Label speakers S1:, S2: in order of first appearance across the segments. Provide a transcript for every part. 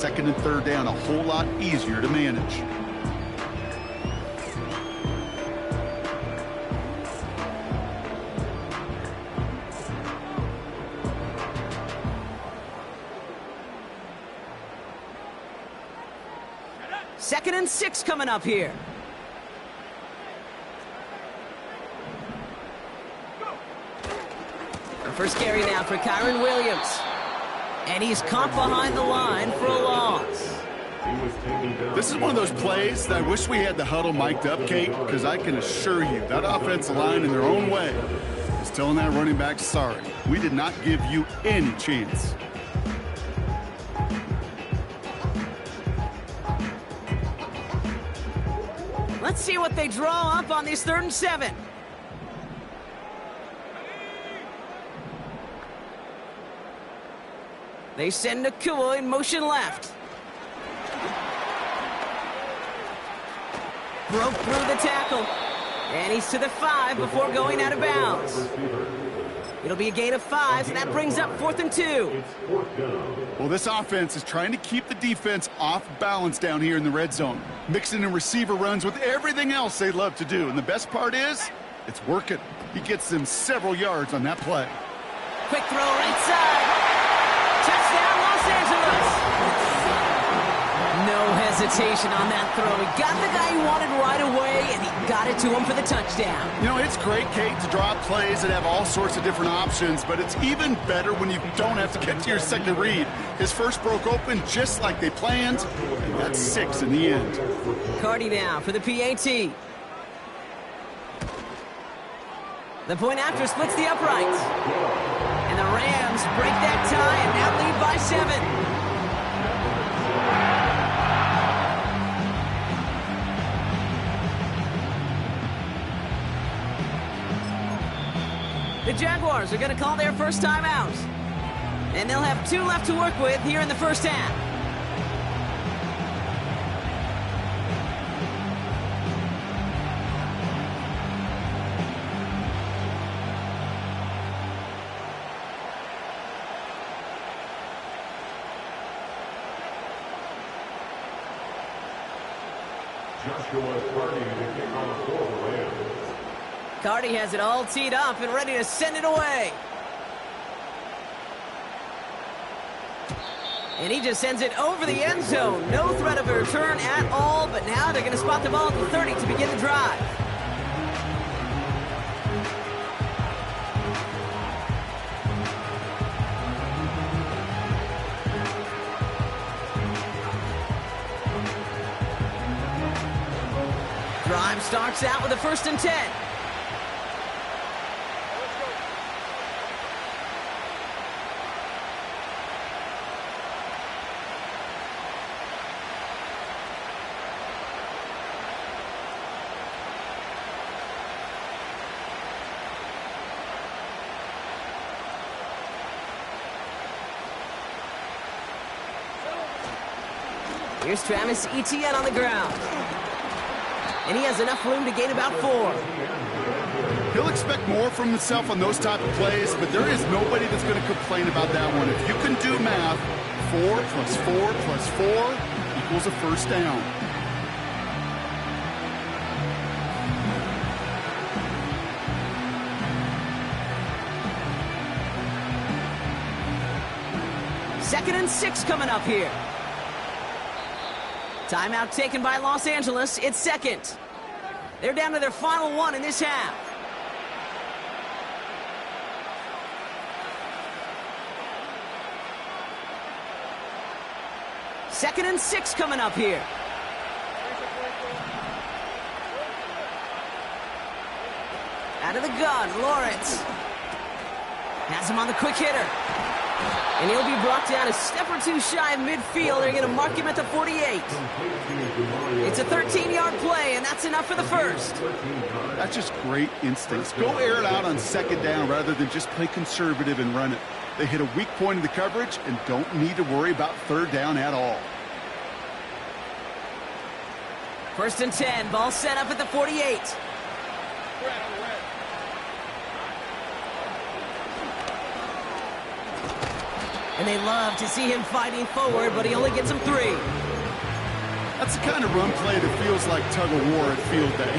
S1: Second and third down a whole lot easier to manage.
S2: Second and 6 coming up here. The first carry now for Kyron Williams. And he's caught behind the line for a loss.
S1: This is one of those plays that I wish we had the huddle mic'd up, Kate, because I can assure you that offensive line in their own way is telling that running back, sorry, we did not give you any chance.
S2: Let's see what they draw up on this 3rd and 7. They send Nakua in motion left. Broke through the tackle. And he's to the 5 before going out of bounds. It'll be a gain of 5, and that brings up 4th and 2.
S1: Well, this offense is trying to keep the defense off balance down here in the red zone, mixing in receiver runs with everything else they love to do. And the best part is, it's working. He gets them several yards on that play.
S2: Quick throw right side. Touchdown, Los Angeles. No hesitation on that throw. He got the guy he wanted right away, and he got it to him for the touchdown.
S1: You know, it's great, Kate, to draw up plays that have all sorts of different options, but it's even better when you don't have to get to your second read. His first broke open just like they planned, and that's 6 in the end.
S2: Cardi now for the PAT. The point after splits the uprights. And the Rams break that tie and now lead by 7. The Jaguars are going to call their first time out. And they'll have 2 left to work with here in the first half. Cardi has it all teed up and ready to send it away. And he just sends it over the end zone. No threat of a return at all, but now they're going to spot the ball at the 30 to begin the drive. Drive starts out with a 1st and 10. Here's Travis Etienne on the ground. And he has enough room to gain about 4.
S1: He'll expect more from himself on those type of plays, but there is nobody that's going to complain about that one. If you can do math, 4 plus 4 plus 4 equals a first down.
S2: Second and 6 coming up here. Timeout taken by Los Angeles. It's second. They're down to their final 1 in this half. Second and 6 coming up here. Out of the gun, Lawrence. Has him on the quick hitter. And he'll be brought down a step or 2 shy of midfield. They're going to mark him at the 48. It's a 13-yard play, and that's enough for the first.
S1: That's just great instincts. Go air it out on second down rather than just play conservative and run it. They hit a weak point in the coverage and don't need to worry about third down at all.
S2: 1st and 10, ball set up at the 48. And they love to see him fighting forward, but he only gets them 3.
S1: That's the kind of run play that feels like tug-of-war at field day.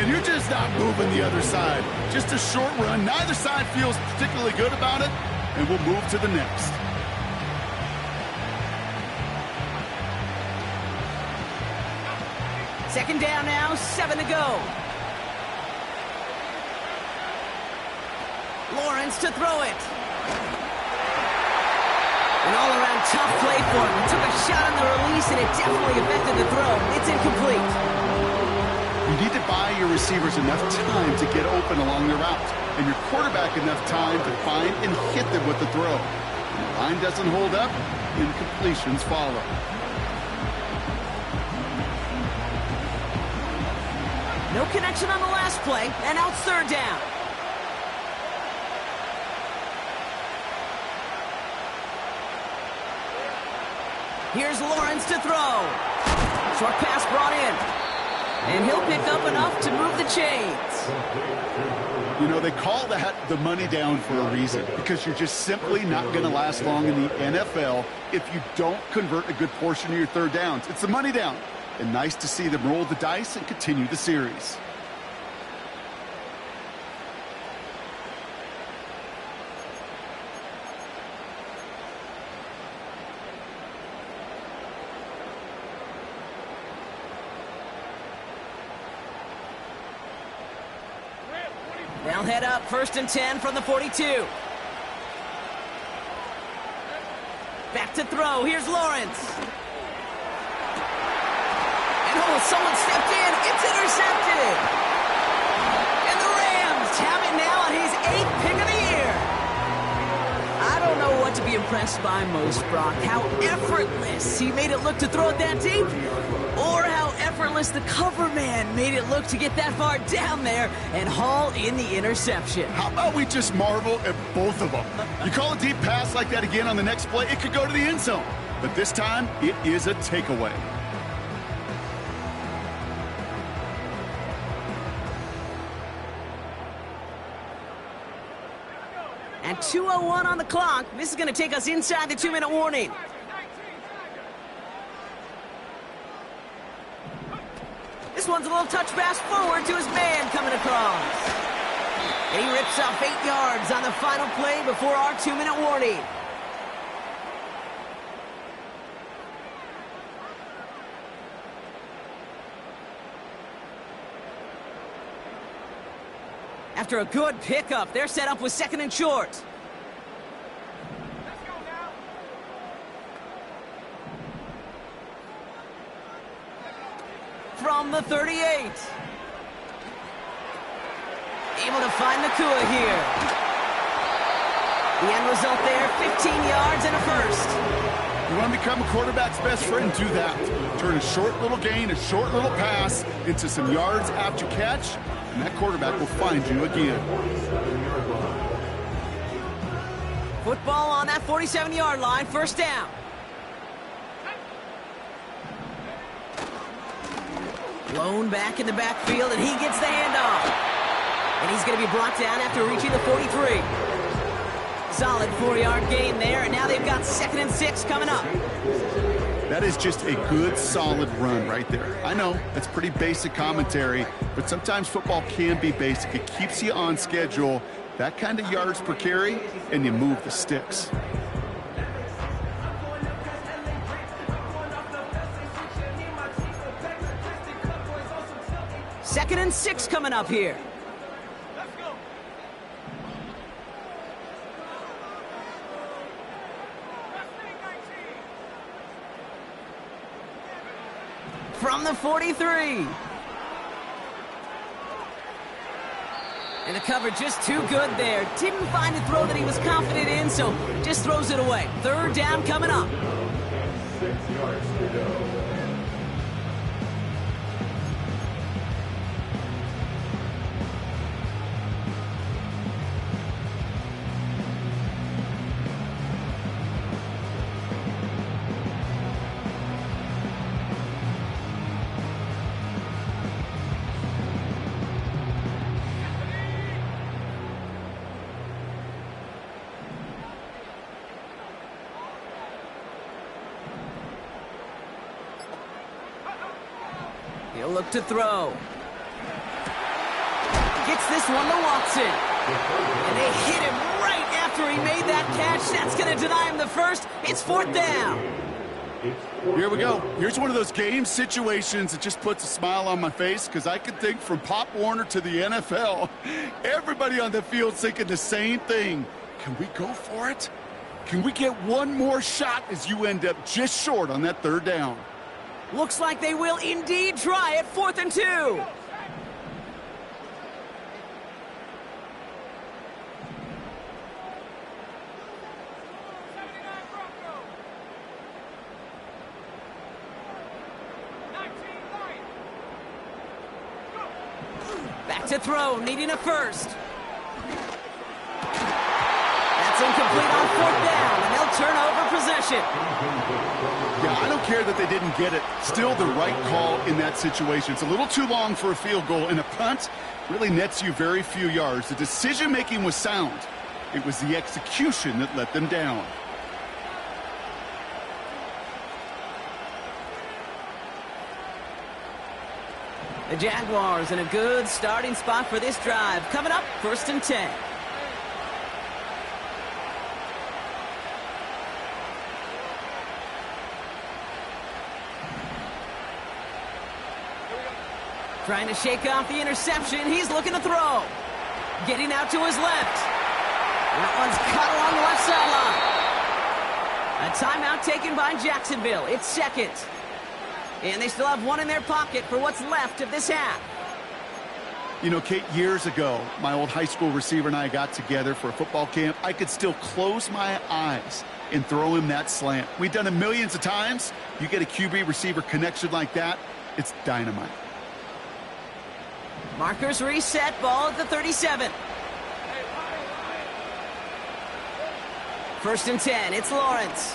S1: And you're just not moving the other side. Just a short run. Neither side feels particularly good about it, and we'll move to the next.
S2: Second down now, 7 to go. Lawrence to throw it. An all-around tough play for him. He took a shot on the release, and it definitely affected the throw. It's incomplete.
S1: You need to buy your receivers enough time to get open along the route, and your quarterback enough time to find and hit them with the throw. When the line doesn't hold up, incompletions follow.
S2: No connection on the last play, and now it's third down. Here's Lawrence to throw. Short pass brought in. And he'll pick up enough to move the chains.
S1: You know, they call that the money down for a reason, because you're just simply not going to last long in the NFL if you don't convert a good portion of your third downs. It's the money down. And nice to see them roll the dice and continue the series.
S2: They'll head up, 1st and 10 from the 42. Back to throw. Here's Lawrence. And oh, someone stepped in. It's intercepted. And the Rams have it now on his 8th pick of the year. I don't know what to be impressed by most, Brock. How effortless he made it look to throw it that deep, or how effortless the cover man made it look to get that far down there and haul in the interception.
S1: How about we just marvel at both of them? You call a deep pass like that again on the next play, it could go to the end zone. But this time, it is a takeaway.
S2: And 2:01 on the clock. This is going to take us inside the 2-minute warning. This one's a little touch pass forward to his man coming across. And he rips off 8 yards on the final play before our 2-minute warning. After a good pickup, they're set up with 2nd and short. From the 38. Able to find Nakua here. The end result there, 15 yards and a first.
S1: You want to become a quarterback's best friend? Do that. Turn a short little gain, a short little pass into some yards after catch, and that quarterback will find you again.
S2: Football on that 47-yard line, 1st down. Blown back in the backfield, and he gets the handoff. And he's going to be brought down after reaching the 43. Solid 4-yard gain there, and now they've got 2nd and 6 coming up.
S1: That is just a good, solid run right there. I know, it's pretty basic commentary, but sometimes football can be basic. It keeps you on schedule, that kind of yards per carry, and you move the sticks.
S2: Second and 6 coming up here. From the 43. And the cover just too good there. Didn't find a throw that he was confident in, so just throws it away. 3rd down coming up.
S3: 6 yards to go.
S2: He'll look to throw. Gets this one to Watson. And they hit him right after he made that catch. That's going to deny him the first. It's 4th down.
S1: Here we go. Here's one of those game situations that just puts a smile on my face because I can think from Pop Warner to the NFL. Everybody on the field's thinking the same thing. Can we go for it? Can we get one more shot as you end up just short on that 3rd down?
S2: Looks like they will indeed try it. 4th and 2. Back to throw, needing a first. That's incomplete on 4th down, and they'll turn over possession.
S1: Yeah, I don't care that they didn't get it. Still the right call in that situation. It's a little too long for a field goal, and a punt really nets you very few yards. The decision-making was sound. It was the execution that let them down.
S2: The Jaguars in a good starting spot for this drive. Coming up, 1st and 10. Trying to shake off the interception. He's looking to throw. Getting out to his left. That one's cut along the left sideline. A timeout taken by Jacksonville. It's 2nd. And they still have one in their pocket for what's left of this half.
S1: You know, Kate, years ago, my old high school receiver and I got together for a football camp. I could still close my eyes and throw him that slant. We've done it millions of times. You get a QB receiver connection like that, it's dynamite.
S2: Markers reset, ball at the 37. 1st and 10, it's Lawrence.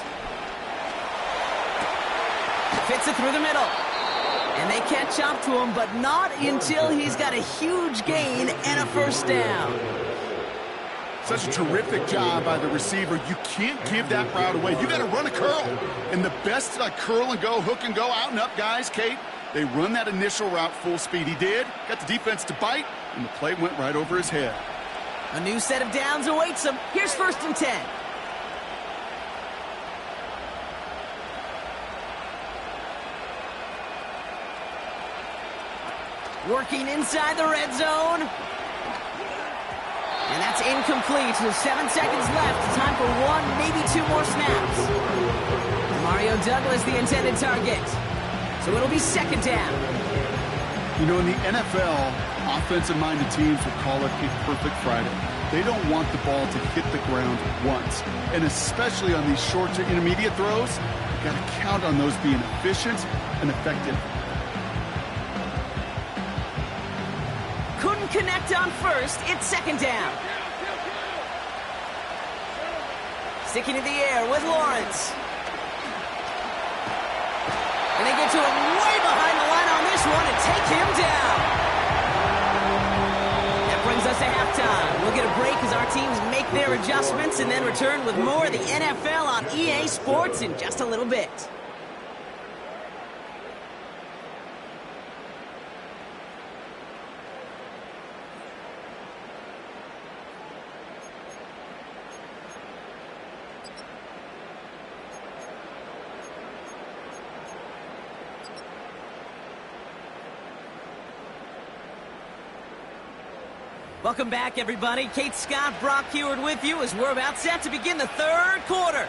S2: Fits it through the middle. And they catch up to him, but not until he's got a huge gain and a 1st down.
S1: Such a terrific job by the receiver. You can't give that route away. You got to run a curl. And the best curl and go, hook and go, out and up guys, Kate, they run that initial route full speed. He did. Got the defense to bite, and the play went right over his head.
S2: A new set of downs awaits him. Here's 1st and 10. Working inside the red zone. And that's incomplete. With 7 seconds left. Time for 1, maybe 2 more snaps. Mario Douglas, the intended target. So it'll be 2nd down.
S1: You know, in the NFL, offensive-minded teams would call it a perfect Friday. They don't want the ball to hit the ground once. And especially on these short to intermediate throws, you've got to count on those being efficient and effective.
S2: Couldn't connect on 1st. It's 2nd down. Sticking in the air with Lawrence. And they get to him way behind the line on this one and take him down. That brings us to halftime. We'll get a break as our teams make their adjustments and then return with more of the NFL on EA Sports in just a little bit. Welcome back, everybody. Kate Scott, Brock Heward with you as we're about set to begin the 3rd quarter.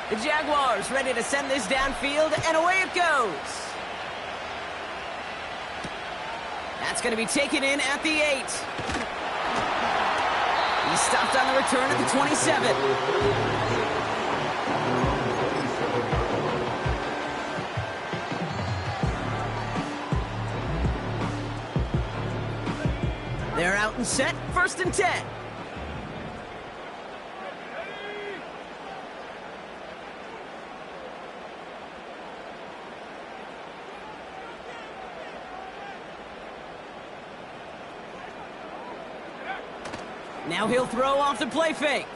S2: The Jaguars ready to send this downfield, and away it goes. That's going to be taken in at the 8. He's stopped on the return at the 27. They're out and set, 1st and 10. Now he'll throw off the play fake.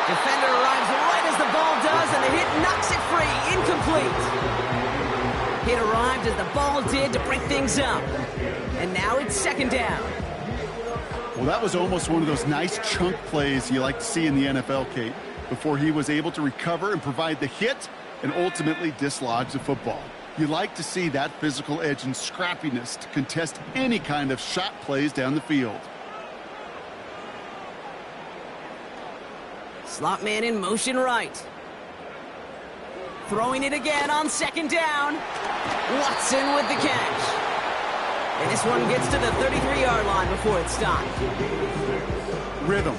S2: Defender arrives right as the ball does, and the hit knocks it free. Incomplete. Hit arrived as the ball did to break things up. And now it's second down.
S1: Well, that was almost one of those nice chunk plays you like to see in the NFL, Kate, before he was able to recover and provide the hit and ultimately dislodge the football. You like to see that physical edge and scrappiness to contest any kind of shot plays down the field.
S2: Slot man in motion right. Throwing it again on second down. Watson with the catch. And this one gets to the 33-yard line before it's stopped.
S1: Rhythm.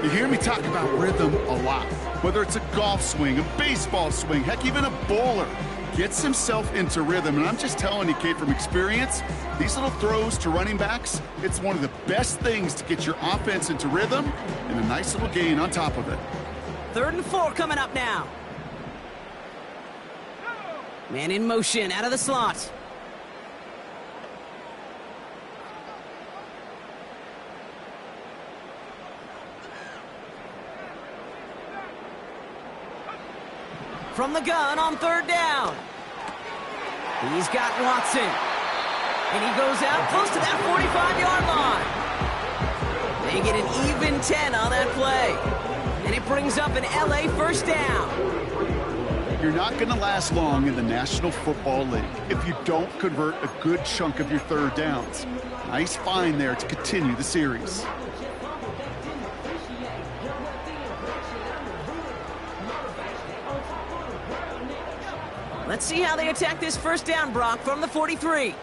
S1: You hear me talk about rhythm a lot. Whether it's a golf swing, a baseball swing, heck, even a bowler gets himself into rhythm. And I'm just telling you, Kate, from experience, these little throws to running backs, it's one of the best things to get your offense into rhythm and a nice little gain on top of it.
S2: 3rd and 4 coming up now. Man in motion out of the slot. From the gun on 3rd down. He's got Watson. And he goes out close to that 45-yard line. They get an even 10 on that play. And it brings up an LA first down.
S1: You're not going to last long in the National Football League if you don't convert a good chunk of your 3rd downs. Nice find there to continue the series.
S2: Let's see how they attack this first down, Brock, from the 43.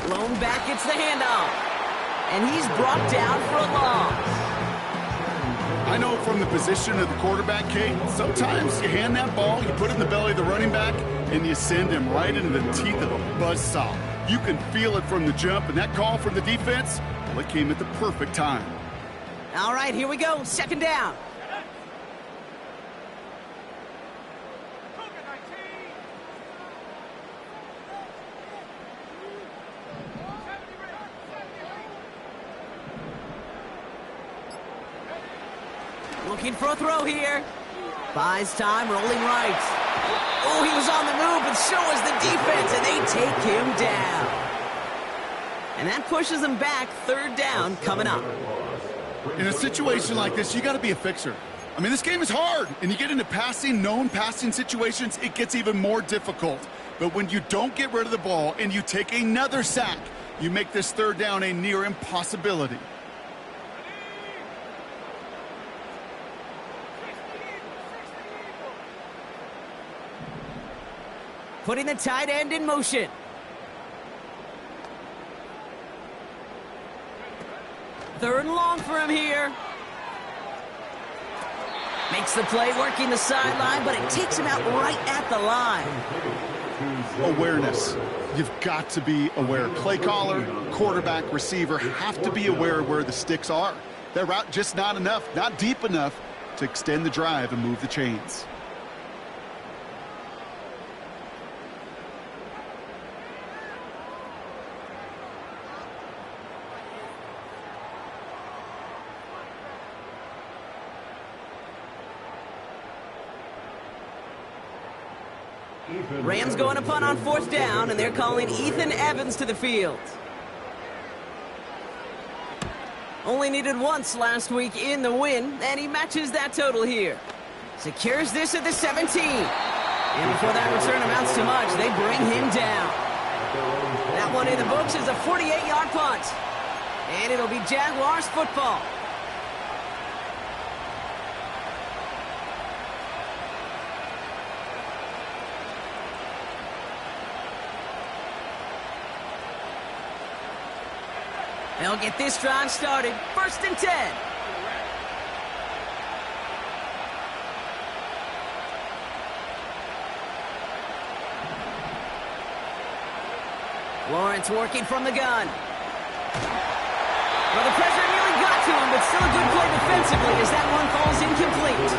S2: Lone back gets the handoff. And he's brought down for a loss.
S1: I know from the position of the quarterback, Kate, sometimes you hand that ball, you put it in the belly of the running back, and you send him right into the teeth of a buzzsaw. You can feel it from the jump, and that call from the defense, well, it came at the perfect time.
S2: All right, here we go. Second down. Looking for a throw here. Buys time, rolling right. Oh, he was on the move, but so was the defense, and they take him down. And that pushes them back. 3rd down coming up.
S1: In a situation like this, you got to be a fixer. I mean, this game is hard, and you get into known passing situations, it gets even more difficult. But when you don't get rid of the ball and you take another sack, you make this 3rd down a near impossibility.
S2: Putting the tight end in motion. Third and long for him here. Makes the play working the sideline, but it takes him out right at the line.
S1: Awareness. You've got to be aware. Play caller, quarterback, receiver have to be aware of where the sticks are. That route just not enough, not deep enough to extend the drive and move the chains.
S2: Rams going to punt on 4th down, and they're calling Ethan Evans to the field. Only needed once last week in the win, and he matches that total here. Secures this at the 17. And before that return amounts to much, they bring him down. That one in the books is a 48-yard punt. And it'll be Jaguars football. They'll get this drive started. 1st and 10. Lawrence working from the gun. Well, the pressure nearly got to him, but still a good play defensively as that one falls incomplete.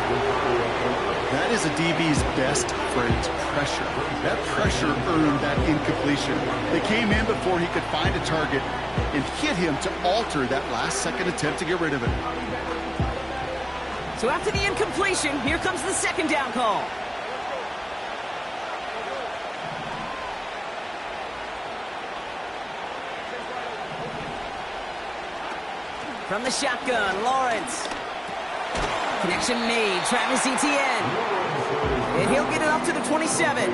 S1: That is a DB's best phrase, pressure. That pressure earned that incompletion. They came in before he could find a target and hit him to alter that last-second attempt to get rid of it.
S2: So after the incompletion, here comes the second down call. From the shotgun, Lawrence. Connection made, Travis Etienne. And he'll get it up to the 27.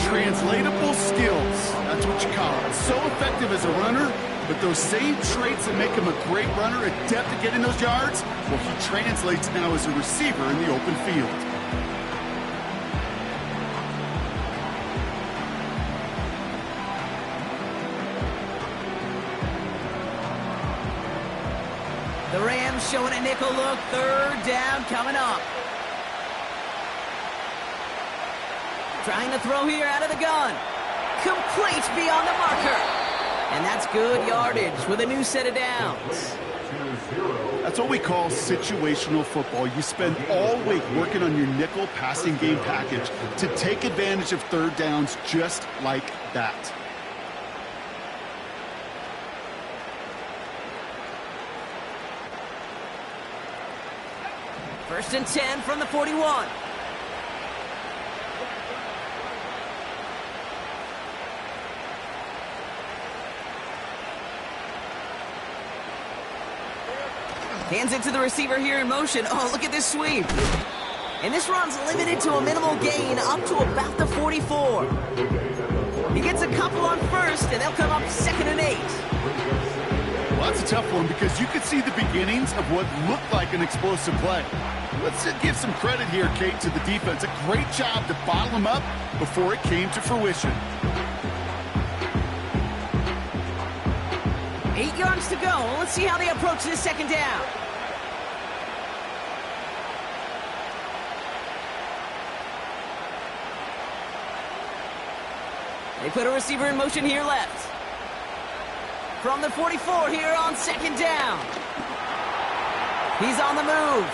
S1: Translatable skills, that's what you call it. So effective as a runner, but those same traits that make him a great runner, adept at getting those yards, well, he translates now as a receiver in the open field.
S2: The Rams showing a nickel look, third down coming up. Trying to throw here out of the gun. Complete beyond the marker. And that's good yardage with a new set of downs.
S1: That's what we call situational football. You spend all week working on your nickel passing game package to take advantage of third downs just like that.
S2: First and 10 from the 41. Hands it to the receiver here in motion. Oh, look at this sweep. And this run's limited to a minimal gain up to about the 44. He gets a couple on first, and they'll come up 2nd and 8.
S1: Well, that's a tough one because you could see the beginnings of what looked like an explosive play. Let's give some credit here, Kate, to the defense. A great job to bottle him up before it came to fruition.
S2: 8 yards to go. Let's see how they approach this second down. They put a receiver in motion here left. From the 44 here on second down. He's on the move.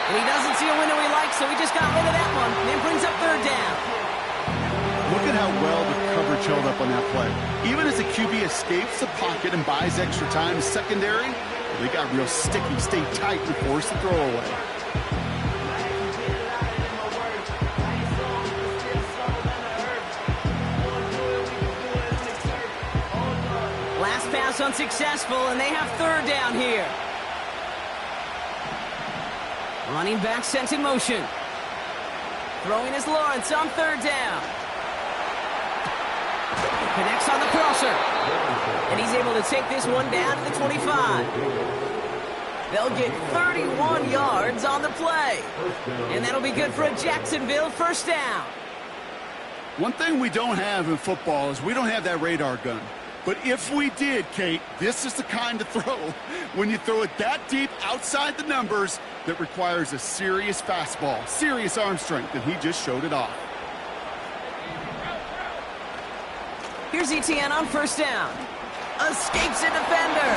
S2: And he doesn't see a window he likes, so he just got rid of that one and brings up third down.
S1: Look at how well the coverage held up on that play. Even as the QB escapes the pocket and buys extra time, secondary, they got real sticky, stayed tight and forced the throw away.
S2: Last pass unsuccessful, and they have third down here. Running back sent in motion. Throwing is Lawrence on third down. Connects on the crosser. And he's able to take this one down to the 25. They'll get 31 yards on the play. And that'll be good for a Jacksonville first down.
S1: One thing we don't have in football is we don't have that radar gun. But if we did, Kate, this is the kind of throw when you throw it that deep outside the numbers that requires a serious fastball, serious arm strength, and he just showed it off.
S2: Here's Etienne on first down. Escapes a defender.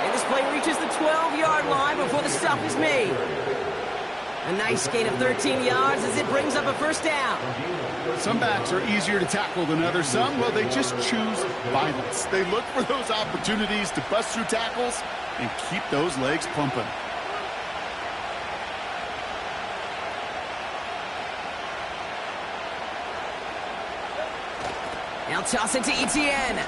S2: And this play reaches the 12-yard line before the stop is made. A nice gain of 13 yards as it brings up a first down.
S1: Some backs are easier to tackle than others. Some, well, they just choose violence. They look for those opportunities to bust through tackles and keep those legs pumping.
S2: Now toss it to Etienne.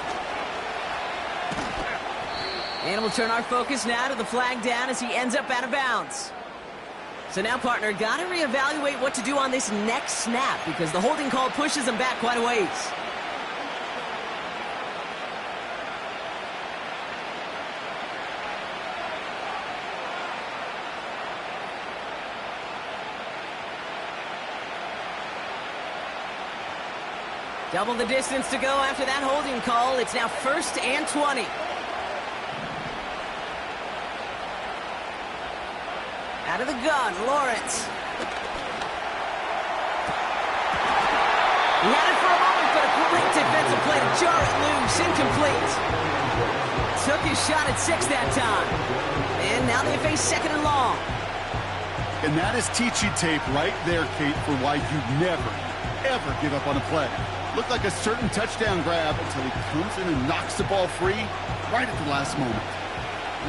S2: And we'll turn our focus now to the flag down as he ends up out of bounds. So now, partner, got to reevaluate what to do on this next snap because the holding call pushes him back quite a ways. Double the distance to go after that holding call. It's now 1st and 20. Out of the gun, Lawrence. He had it for a moment, but a great defensive play to jar it loose. Incomplete. Took his shot at 6 that time. And now they face 2nd and long.
S1: And that is teaching tape right there, Kate, for why you never, ever give up on a play. Looked like a certain touchdown grab until he comes in and knocks the ball free right at the last moment.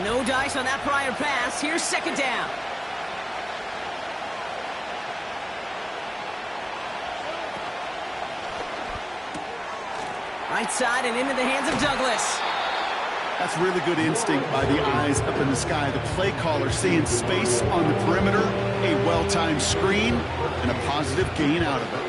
S2: No dice on that prior pass. Here's second down. Right side and into the hands of Douglas.
S1: That's really good instinct by the eyes up in the sky. The play caller seeing space on the perimeter, a well-timed screen, and a positive gain out of it.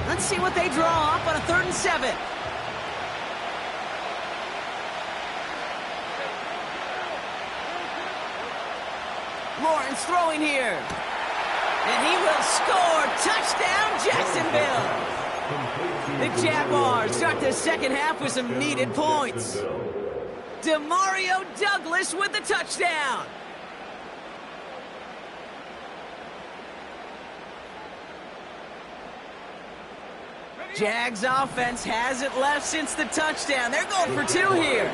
S2: Let's see what they draw up on a 3rd and 7. Lawrence throwing here. And he will score. Touchdown, Jacksonville. The Jaguars start the second half with some needed points. Demario Douglas with the touchdown. Jags offense hasn't left since the touchdown. They're going for 2 here.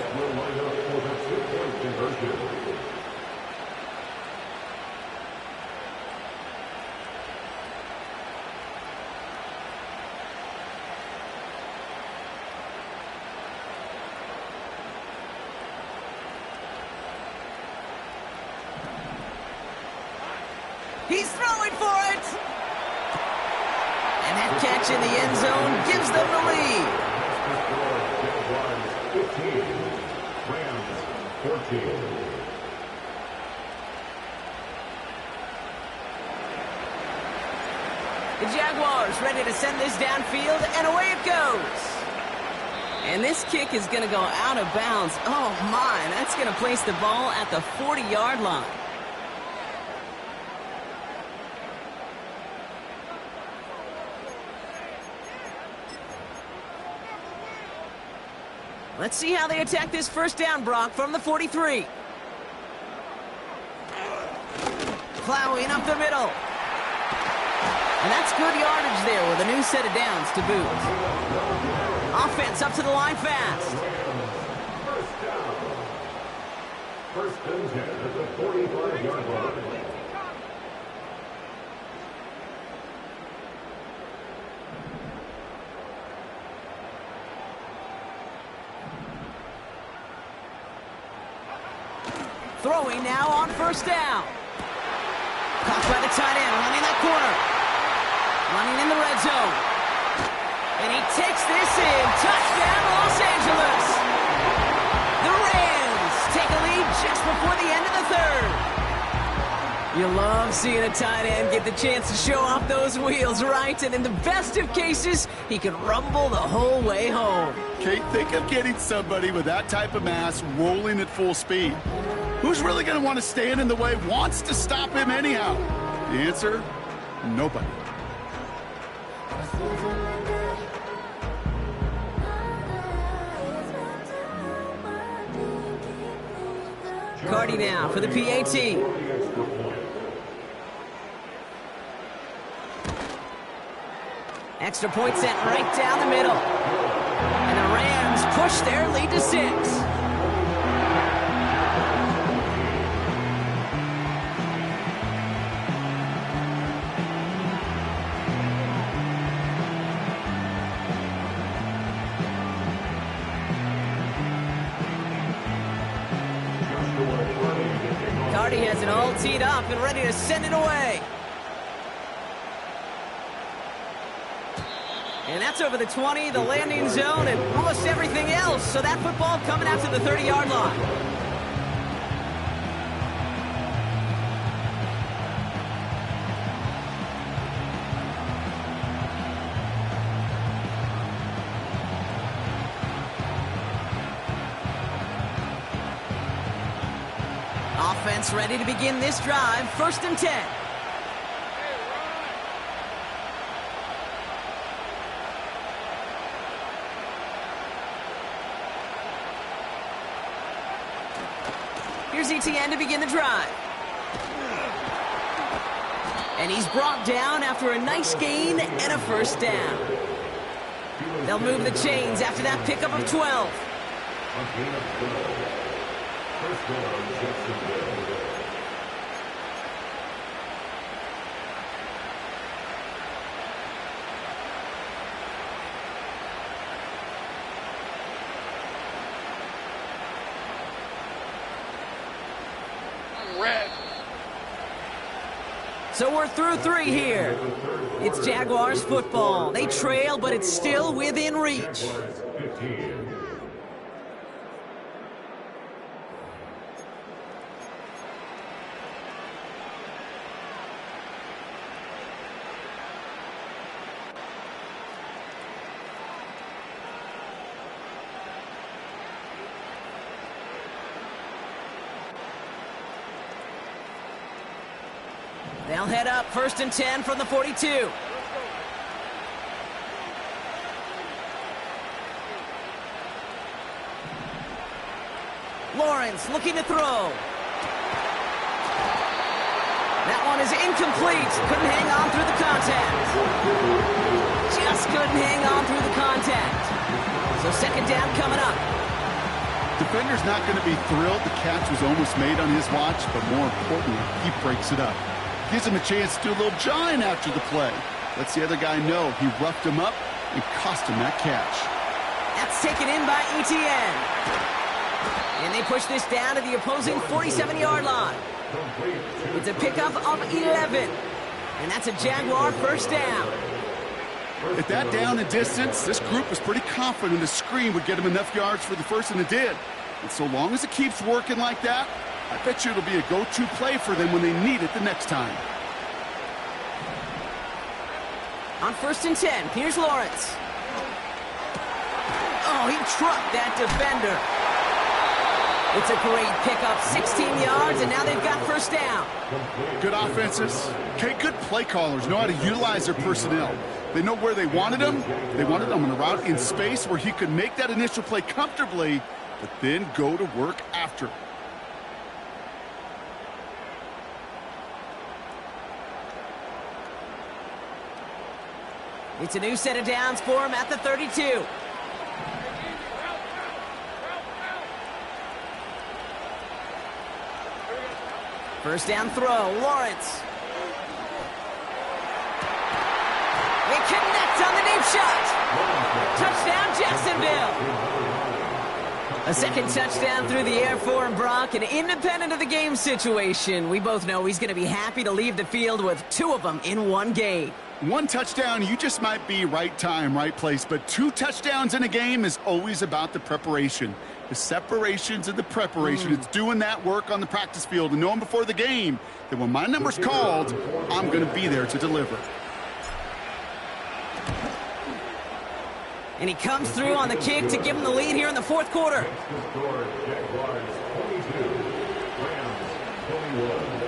S2: He's throwing for it. And that catch in the end zone gives them the lead. The Jaguars ready to send this downfield, and away it goes. And this kick is going to go out of bounds. Oh, my. That's going to place the ball at the 40-yard line. Let's see how they attack this first down, Brock, from the 43. Plowing up the middle. And that's good yardage there with a new set of downs to boot. Offense up to the line fast.
S3: First and 10 at the 45-yard line.
S2: Throwing now on first down. Caught by the tight end, running that corner. Running in the red zone. And he takes this in. Touchdown, Los Angeles. The Rams take a lead just before the end of the 3rd. You love seeing a tight end get the chance to show off those wheels, right? And in the best of cases, he can rumble the whole way home.
S1: Kate, think of getting somebody with that type of mass rolling at full speed. Who's really going to want to stand in the way, wants to stop him anyhow? The answer, nobody.
S2: Cardi now for the PAT. Extra point sent right down the middle. And the Rams push their lead to 6. Cardi has it all teed up and ready to send it away. And that's over the 20, the landing zone, and almost everything else. So that football coming out to the 30-yard line. Offense ready to begin this drive. 1st and 10. Here's ETN to begin the drive. And he's brought down after a nice gain and a first down. They'll move the chains after that pickup of 12.
S3: A gain of 12. First down, Jacksonville.
S2: So we're through 3 here. It's Jaguars football. They trail, but it's still within reach. They'll head up 1st and 10 from the 42. Lawrence looking to throw. That one is incomplete. Couldn't hang on through the contact. Just couldn't hang on through the contact. So 2nd down coming up.
S1: Defender's not going to be thrilled the catch was almost made on his watch, but more importantly, he breaks it up. Gives him a chance to do a little jawing after the play. Lets the other guy know he roughed him up and cost him that catch.
S2: That's taken in by ETN. And they push this down to the opposing 47-yard line. It's a pickup of 11. And that's a Jaguar first down.
S1: At that down and distance, this group was pretty confident the screen would get him enough yards for the first, and it did. And so long as it keeps working like that, I bet you it'll be a go-to play for them when they need it the next time.
S2: On 1st and 10, here's Lawrence. Oh, he trucked that defender. It's a great pickup, 16 yards, and now they've got first down.
S1: Good offenses. Okay, good play callers know how to utilize their personnel. They know where they wanted him. They wanted him on a route in space where he could make that initial play comfortably, but then go to work after.
S2: It's a new set of downs for him at the 32. First down throw, Lawrence. They connect on the deep shot. Touchdown, Jacksonville. A 2nd touchdown through the air for him, Brock, and independent of the game situation, we both know he's going to be happy to leave the field with 2 of them in one game.
S1: 1 touchdown, you just might be right time, right place, but 2 touchdowns in a game is always about the preparation. The separations and the preparation. It's doing that work on the practice field and knowing before the game that when my number's called, I'm going to be there to deliver.
S2: And he comes through on the kick to give him the lead here in the 4th quarter.
S3: Jaguars 22, Rams 21.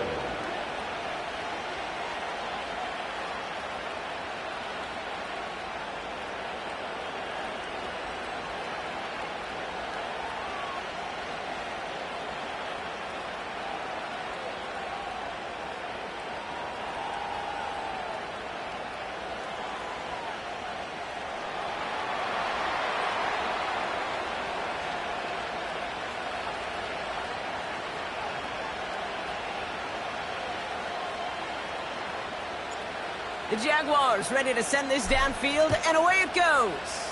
S2: The Jaguars ready to send this downfield, and away it goes.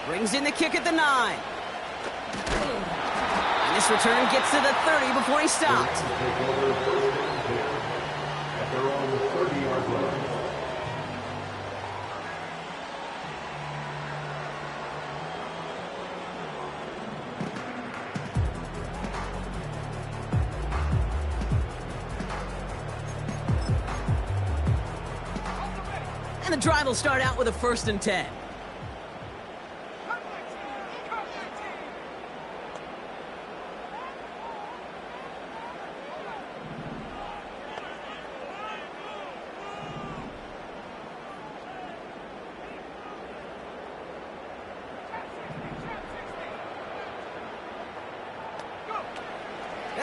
S2: Brings in the kick at the 9. And this return gets to the 30 before he stopped.
S3: At their own 30-yard line.
S2: And the drive will start out with a 1st and 10.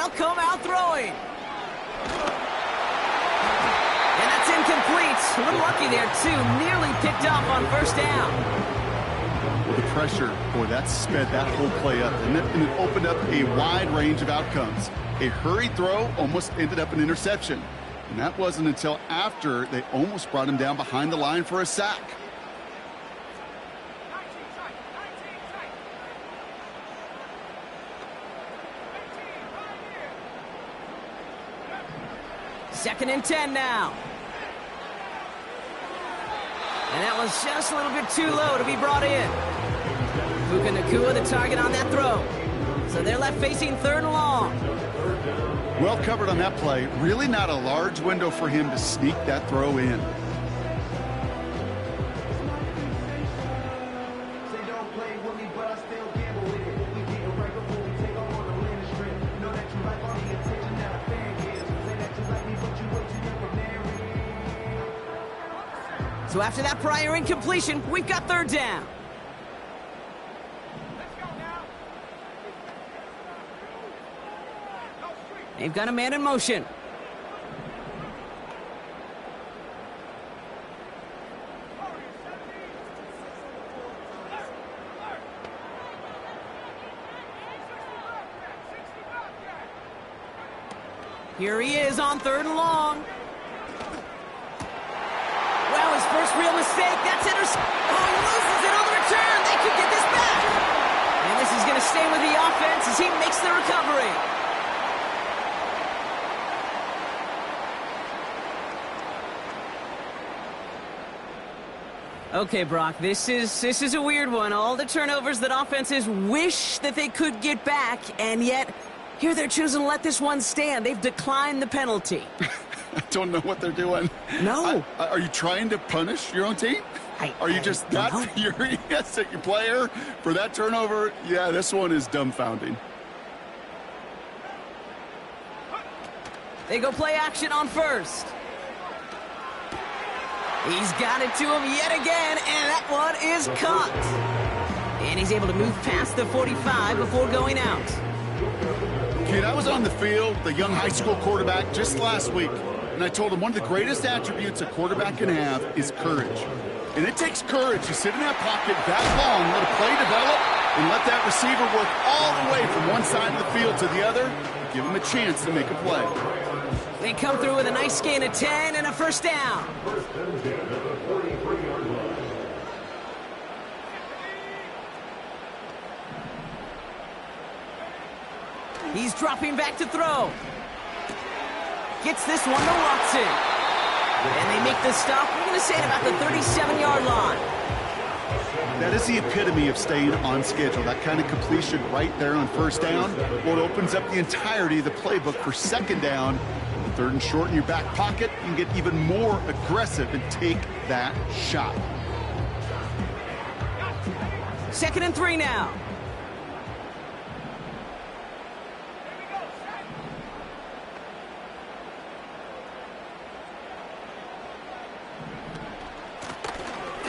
S2: They'll come out throwing. And that's incomplete. A little lucky there, too. Nearly picked off on first down.
S1: Well, the pressure, boy, that sped that whole play up. And it opened up a wide range of outcomes. A hurried throw almost ended up an interception. And that wasn't until after they almost brought him down behind the line for a sack.
S2: Second and 10 now. And that was just a little bit too low to be brought in. Puka Nacua the target on that throw. So they're left facing third and long.
S1: Well covered on that play. Really not a large window for him to sneak that throw in.
S2: So after that prior incompletion, we've got third down. They've got a man in motion. Here he is on third and long. Well, his first real mistake. That's intercepted. Oh, he loses it on the return. They could get this back. And this is going to stay with the offense as he makes the recovery. Okay, Brock, this is a weird one. All the turnovers that offenses wish that they could get back, and yet here they're choosing to let this one stand. They've declined the penalty.
S1: I don't know what they're doing.
S2: No.
S1: Are you trying to punish your own team? Are you just not furious at your player for that turnover? Yeah, this one is dumbfounding.
S2: They go play action on first. He's got it to him yet again, and that one is caught. And he's able to move past the 45 before going out.
S1: Kid, I was on the field, the young high school quarterback, just last week, and I told him one of the greatest attributes a quarterback can have is courage. And it takes courage to sit in that pocket that long, let a play develop, and let that receiver work all the way from one side of the field to the other, give him a chance to make a play.
S2: They come through with a nice gain of 10 and a first down. He's dropping back to throw. Gets this one to Watson. And they make the stop, we're going to say, at about the 37-yard line.
S1: That is the epitome of staying on schedule. That kind of completion right there on first down. Well, it opens up the entirety of the playbook for second down. Third and short in your back pocket, you can get even more aggressive and take that shot.
S2: Second and 3 now.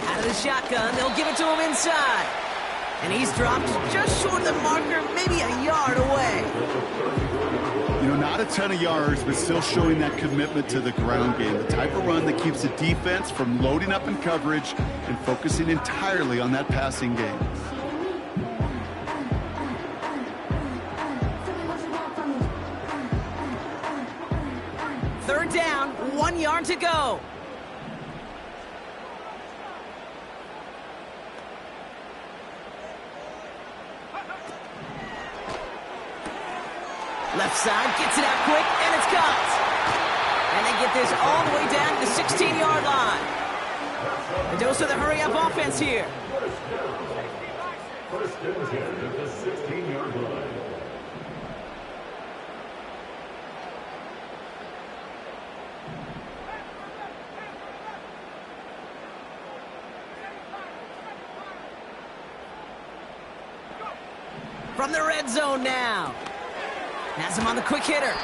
S2: Out of the shotgun, they'll give it to him inside. And he's dropped just short of the marker, maybe a yard away.
S1: You know, not a ton of yards, but still showing that commitment to the ground game. The type of run that keeps the defense from loading up in coverage and focusing entirely on that passing game.
S2: Third down, 1 yard to go. Left side, gets it out quick, and it's caught. And they get this all the way down to the 16-yard line. And those are the hurry-up offense here.
S3: First and 10 at the 16-yard line.
S2: From the red zone now. Has him on the quick hitter.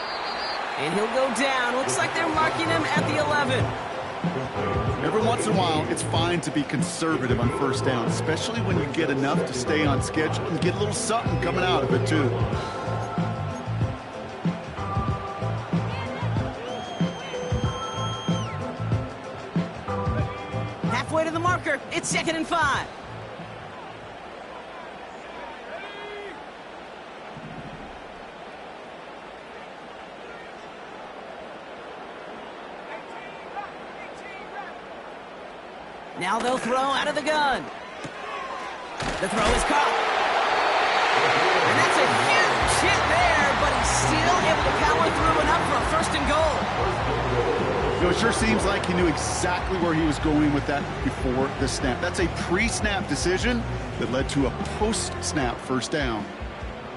S2: And he'll go down. Looks like they're marking him at the 11.
S1: Every once in a while, it's fine to be conservative on first down, especially when you get enough to stay on schedule and get a little something coming out of it, too.
S2: here. It's 2nd and 5. Now they'll throw out of the gun. The throw is caught. And that's a huge hit there, but he's still able to power through enough for a 1st and goal.
S1: You know, it sure seems like he knew exactly where he was going with that before the snap. That's a pre-snap decision that led to a post-snap 1st down.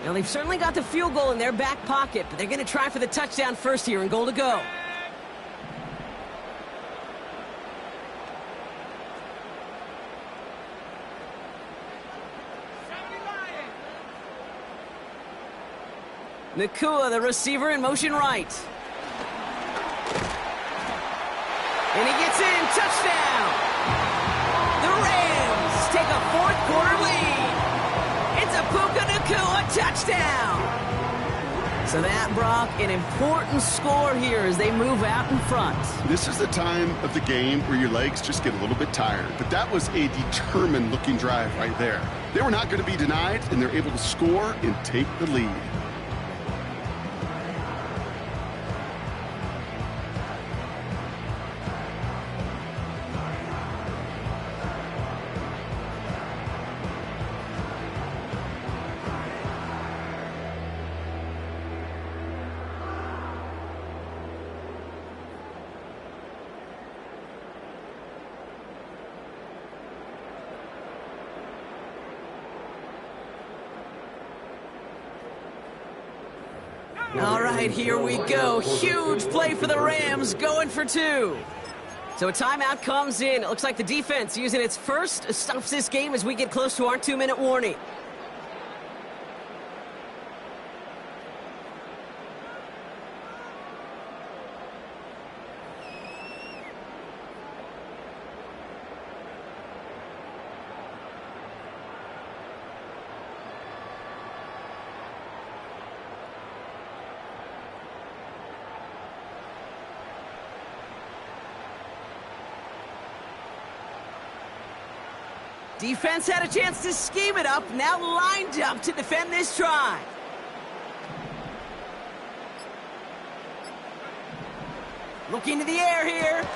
S2: Now, they've certainly got the field goal in their back pocket, but they're going to try for the touchdown first here and goal to go. Nakua, the receiver, in motion right. And he gets in. Touchdown! The Rams take a 4th quarter lead. It's a Puka Nakua touchdown. So that, Brock, an important score here as they move out in front.
S1: This is the time of the game where your legs just get a little bit tired. But that was a determined-looking drive right there. They were not going to be denied, and they're able to score and take the lead.
S2: All right, here we go. Huge play for the Rams, going for 2. So a timeout comes in. It looks like the defense using its first stops this game as we get close to our 2-minute warning. Defense had a chance to scheme it up, now lined up to defend this try. Looking to the air here.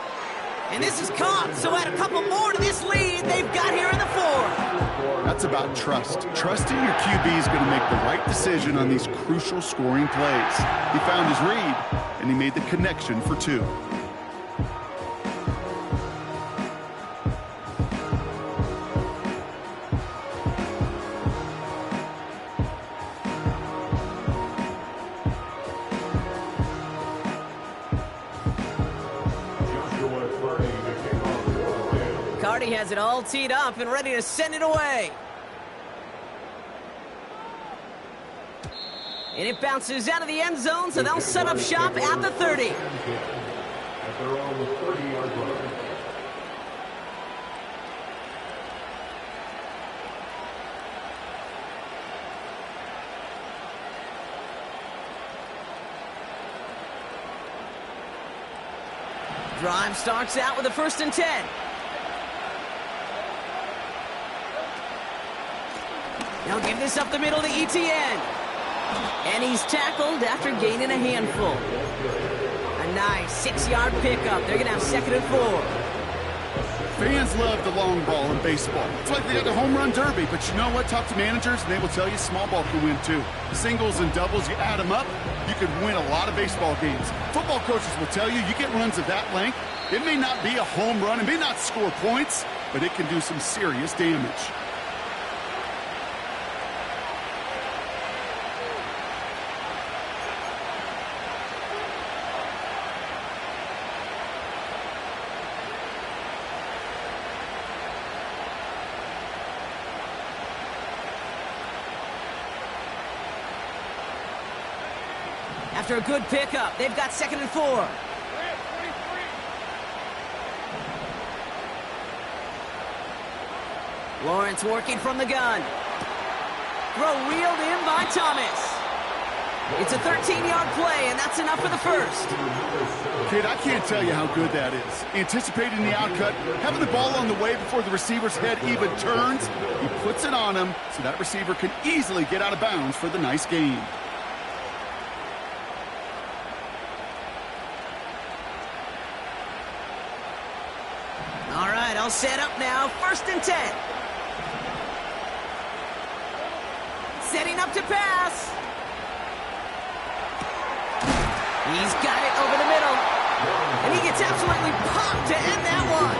S2: And this is caught, so add a couple more to this lead they've got here in the 4th.
S1: That's about trust. Trusting your QB is going to make the right decision on these crucial scoring plays. He found his read, and he made the connection for 2.
S2: Cardi has it all teed up and ready to send it away. And it bounces out of the end zone, so they'll set up shop at the 30.
S3: At their own 30-yard line.
S2: Drive starts out with a 1st and 10. They'll give this up the middle to ETN. And he's tackled after gaining a handful. A nice 6-yard pickup. They're going to have 2nd and 4.
S1: Fans love the long ball in baseball. It's like they got the home run derby, but you know what? Talk to managers, and they will tell you small ball can win too. Singles and doubles, you add them up, you could win a lot of baseball games. Football coaches will tell you, you get runs of that length, it may not be a home run, it may not score points, but it can do some serious damage.
S2: After a good pickup, they've got 2nd and 4. Lawrence working from the gun. Throw reeled in by Thomas. It's a 13-yard play, and that's enough for the 1st.
S1: Kid, I can't tell you how good that is. Anticipating the outcut, having the ball on the way before the receiver's head even turns, he puts it on him so that receiver can easily get out of bounds for the nice gain.
S2: All right, all set up now. 1st and 10. Setting up to pass. He's got it over the middle. And he gets absolutely pumped to end that one.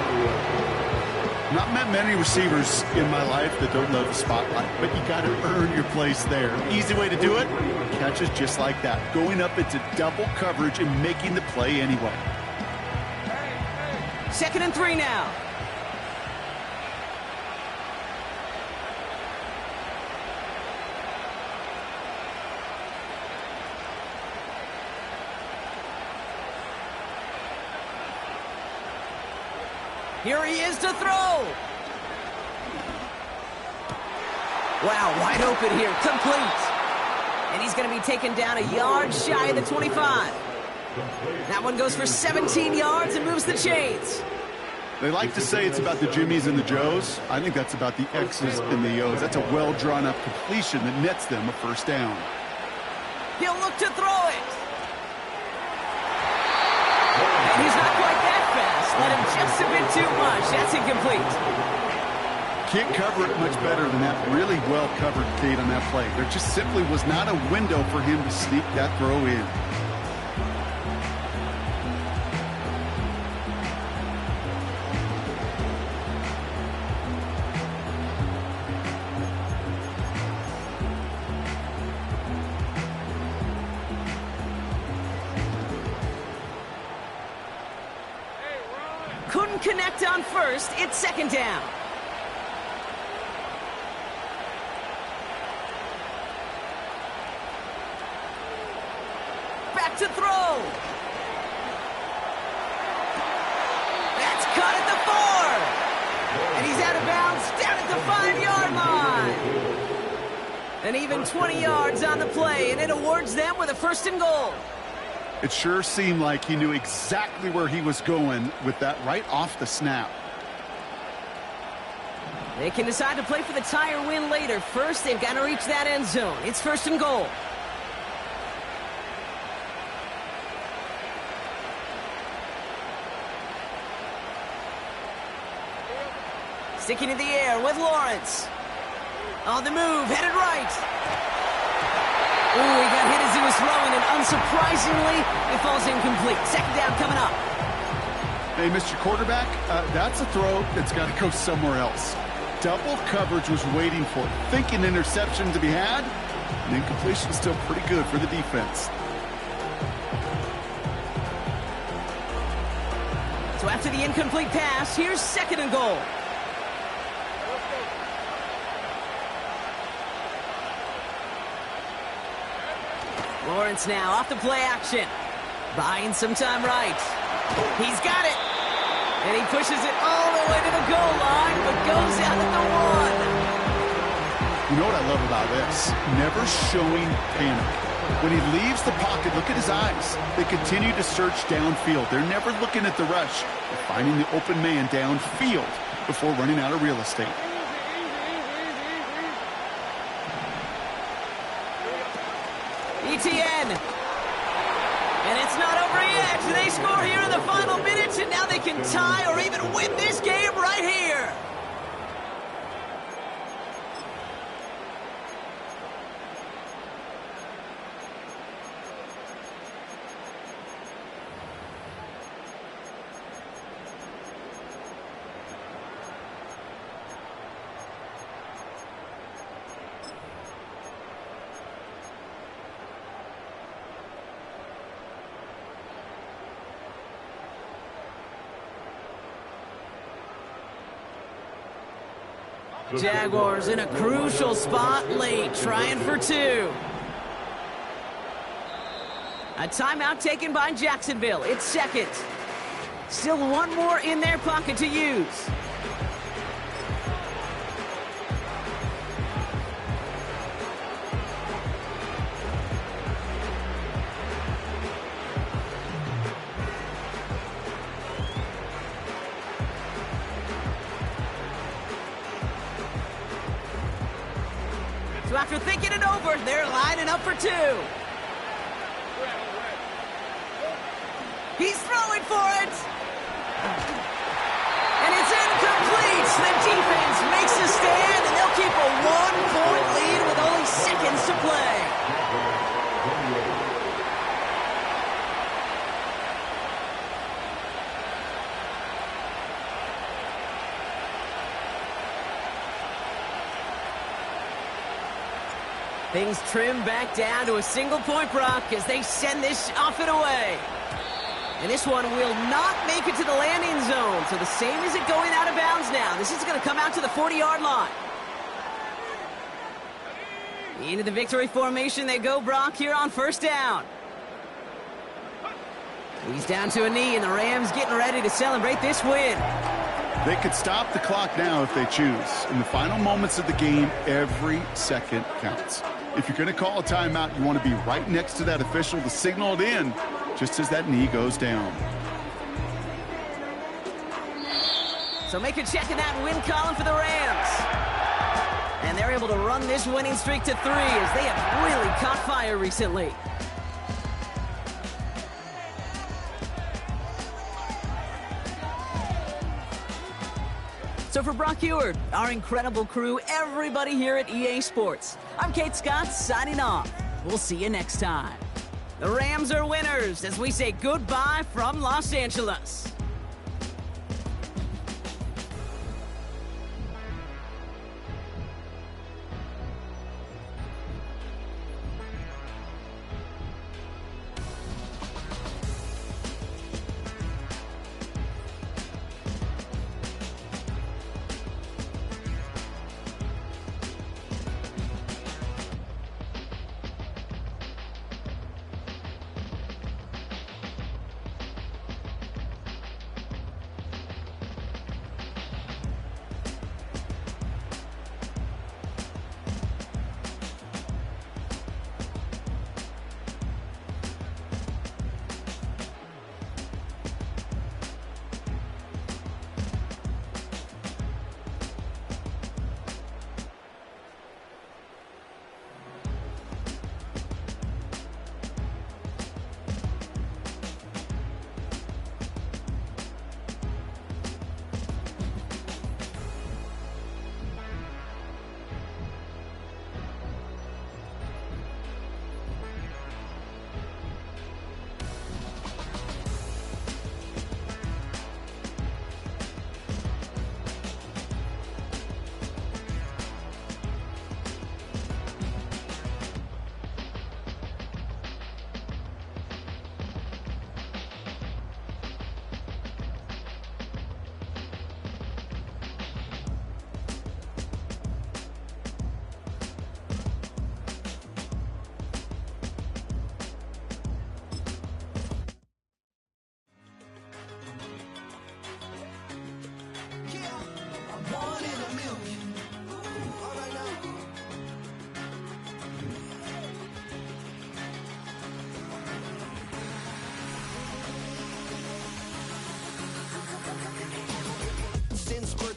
S1: Not met many receivers in my life that don't love the spotlight, but you got to earn your place there. Easy way to do it, catches just like that, going up into double coverage and making the play anyway.
S2: 2nd and 3 now. Here he is to throw. Wow, wide open here, complete. And he's going to be taken down a yard shy of the 25. That one goes for 17 yards and moves the chains.
S1: They like to say it's about the Jimmies and the Joes. I think that's about the X's and the O's. That's a well-drawn-up completion that nets them a 1st down.
S2: He'll look to throw it. And he's not quite that fast. Let him just a bit too much. That's incomplete.
S1: Can't cover it much better than that. Really well-covered, Kate, on that play. There just simply was not a window for him to sneak that throw in.
S2: Couldn't connect on 1st. It's 2nd down. Back to throw. That's caught at the 4. And he's out of bounds down at the 5-yard line. An even 20 yards on the play, and it awards them with a 1st and goal.
S1: It sure seemed like he knew exactly where he was going with that right off the snap.
S2: They can decide to play for the tie or win later. First, they've got to reach that end zone. It's 1st and goal. Sticking in the air with Lawrence. On the move, headed right. Ooh, he got hit as he was throwing, and unsurprisingly, it falls incomplete. 2nd down coming up.
S1: Hey, Mr. Quarterback, that's a throw that's got to go somewhere else. Double coverage was waiting for it, thinking interception to be had, and incompletion is still pretty good for the defense.
S2: So after the incomplete pass, here's 2nd and goal. Lawrence now off the play action. Buying some time right. He's got it. And he pushes it all the way to the goal line, but goes out at the 1.
S1: You know what I love about this? Never showing panic. When he leaves the pocket, look at his eyes. They continue to search downfield. They're never looking at the rush. They're finding the open man downfield before running out of real estate.
S2: ETN. And it's not over yet. They score here in the final minutes, and now they can tie or even win this game right here. Jaguars in a crucial spot late, trying for 2. A timeout taken by Jacksonville. It's 2nd. Still one more in their pocket to use. So after thinking it over, they're lining up for two. He's throwing for it. And it's incomplete. The defense makes a stand, and they'll keep a 1-point lead with only seconds to play. Things trim back down to a single point, Brock, as they send this off and away. And this one will not make it to the landing zone. So the same as it going out of bounds now. This is going to come out to the 40-yard line. Into the victory formation they go, Brock, here on first down. He's down to a knee, and the Rams getting ready to celebrate this win.
S1: They could stop the clock now if they choose. In the final moments of the game, every second counts. If you're going to call a timeout, you want to be right next to that official to signal it in just as that knee goes down.
S2: So make a check in that win column for the Rams. And they're able to run this winning streak to 3 as they have really caught fire recently. So for Brock Ewart, our incredible crew, everybody here at EA Sports, I'm Kate Scott signing off. We'll see you next time. The Rams are winners as we say goodbye from Los Angeles.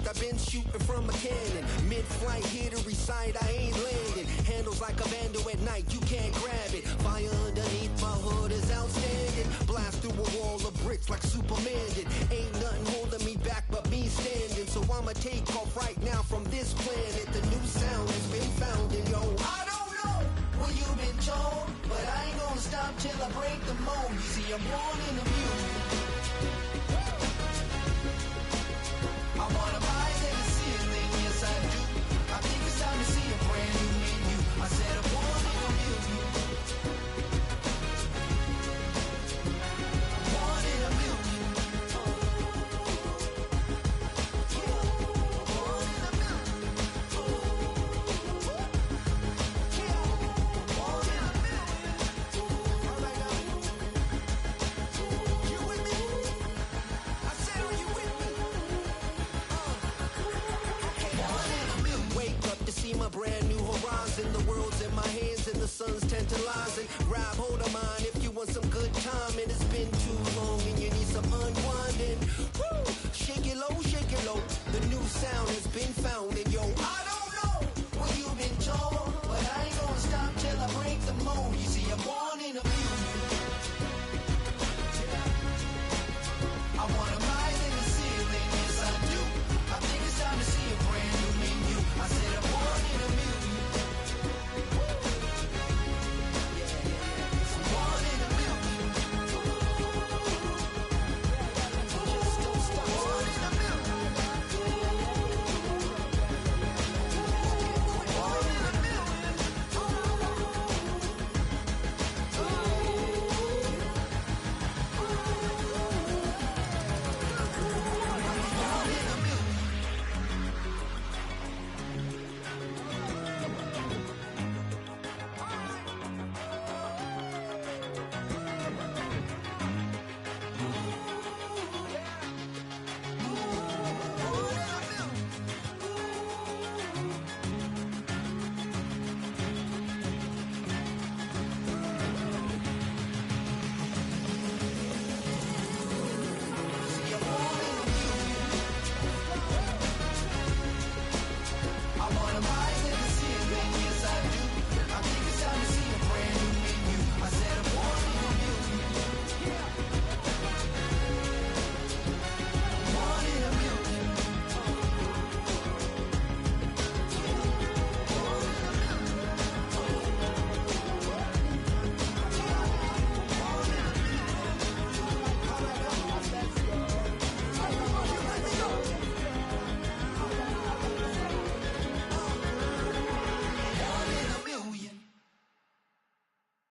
S4: I've been shooting from a cannon. Mid-flight, here to recite, I ain't landing. Handles like a vandal at night, you can't grab it. Fire underneath my hood is outstanding. Blast through a wall of bricks like Superman did. Ain't nothing holding me back but me standing. So I'ma take off right now from this planet. The new sound has been found in yo. I don't know what you've been told, but I ain't gonna stop till I break the mold. You see, I'm born in the music. I wanna rise in the ceiling, yes I do. I think it's time to see a brand new menu. I said I'm born in the music. Born in a million. Born in a million. Born in a million. All right now. You with me? I said, are you with me? Wake up to see my brand new horizon. The world's in my hands and the sun's tantalizing. Grab hold of mine if you want some good time. And it's been too long and you need some unwinding. Woo! Shake it low, shake it low. The new sound has been found. And yo, I don't know what you've been told, but I
S5: one of my